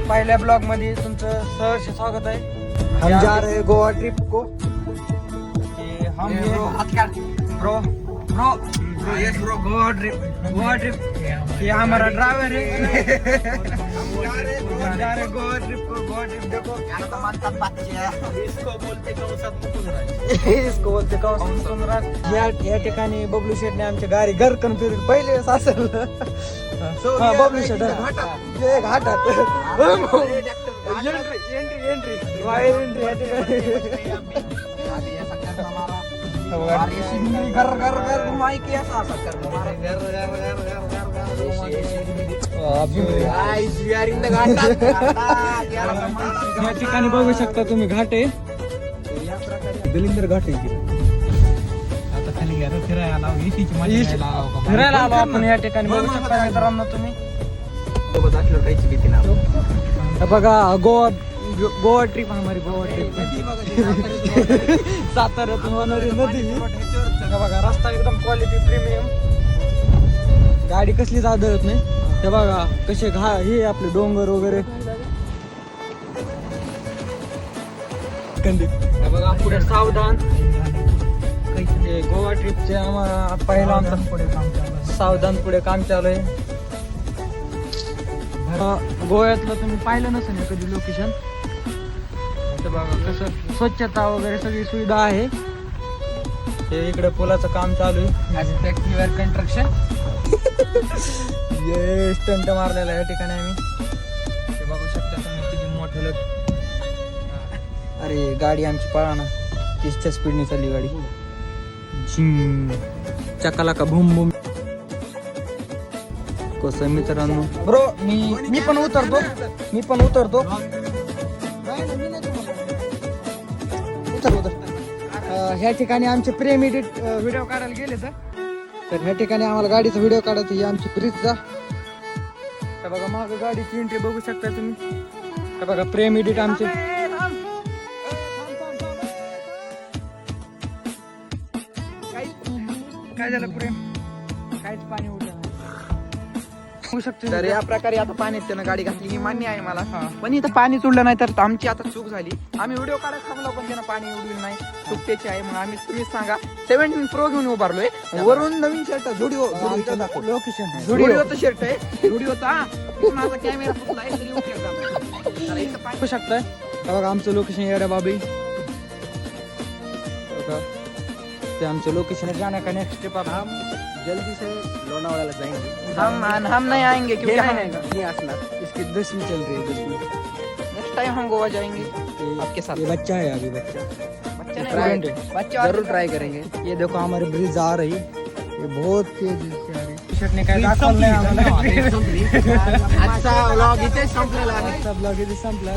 पहिल्या ब्लॉग मध्ये तुमचं सहर्ष स्वागत आहे. हम जा रहे हैं गोवा ट्रिप को. हम bro bro yes bro Goa trip ये हमारा ड्राइवर है. हम जा रहे गोवा ट्रिप को. गोवा ट्रिप देखो इसको बोलते कौन. या ठिकाणी बबलू शेटने आमच्या गाडी घर कन्फ्युज पहिले असेल. बबलू शेट घाटात एंट्री या ठिकाणी घर घर घर घुमाई के ऐसा कर या ठिकाणी बघू शकता तुम्ही घाट आहे. दलिंदर घाट आहे. आता खाली घ्या फिरायला आलो आपण. या ठिकाणी बघू शकता मित्रांनो तुम्ही. बघा गोवा ट्रिप हमारी गोवा ट्रिप साताऱ्यातून होणारी नदी. बघा रस्ता एकदम क्वालिटी प्रीमियम. गाडी कसलीच आदळत नाही. ते बघा कसे हे आपले डोंगर वगैरे. बघा पुढे सावधान. गोवा ट्रिपचे आम्हाला पहिला आमचा पुढे काम सावधान पुढे काम चालू आहे. गोव्यातलं तुम्ही पाहिलं नसेल कधी लोकेशन. बघा कसं स्वच्छता वगैरे सगळी सुविधा आहे. हे इकडे पुलाचं काम चालू आहे. कंस्ट्रक्शन ये स्टंट मारलेला आहे या ठिकाणी आम्ही. ते बघू शकता तुम्ही किती मोठं लट. अरे गाडी आमची पळाना 30च्या स्पीडने चालली गाडी. चकाला का भूम भूम. कसं मित्रांनो ब्रो मी पण उतरतो. ह्या ठिकाणी आमचे प्रेम एडिट व्हिडिओ काढायला गेले तर ह्या ठिकाणी आम्हाला गाडीचा व्हिडिओ काढायचा. ही आमची ब्रिजचा. बघा मागं गाडीची एंट्री बघू शकता तुम्ही. बघा प्रेम एडिट आमचे. काय झालं प्रेम. काहीच पाणी उडलं तर या प्रकारे आता पाण्यात त्यानं गाडी घातली ही मान्य आहे मला. पण इथं पाणी उडलं नाही तर आमची आता चूक झाली. आम्ही व्हिडिओ काढत थांबलो पण त्यानं पाणी उडलं नाही. चूक त्याची आहे. मग आम्ही तुम्हीच सांगा 17 प्रो घेऊन उभारलोय. वरून नवीन शर्ट झुडिओ लोकेशन झुडिओचं शर्ट आहे. झुडिओचा माझा कॅमेरा फुटलाय तरी उपयोग पाहू शकताय. बघा आमचं लोकेशन येड्या बाबी. ते आमचं लोकेशन जाने का नेक्स्ट ट्रिप आप जल्दी से लोनावाला जाएंगे. हम नहीं आएंगे क्योंकि नहीं आसना. इसकी 10वीं चल रही है 10वीं. नेक्स्ट टाइम हम गोवा जाएंगे आपके साथ. ये बच्चा है अभी बच्चा जरूर ट्राई करेंगे. ये देखो हमारी ब्रिज आ रही. ये बहुत तेज से आ रही. शर्ट ने काय दाखवलं नाही आम्हाला. आजचा व्लॉग इथे संपलेला आहे. ब्लॉग इथे संपला.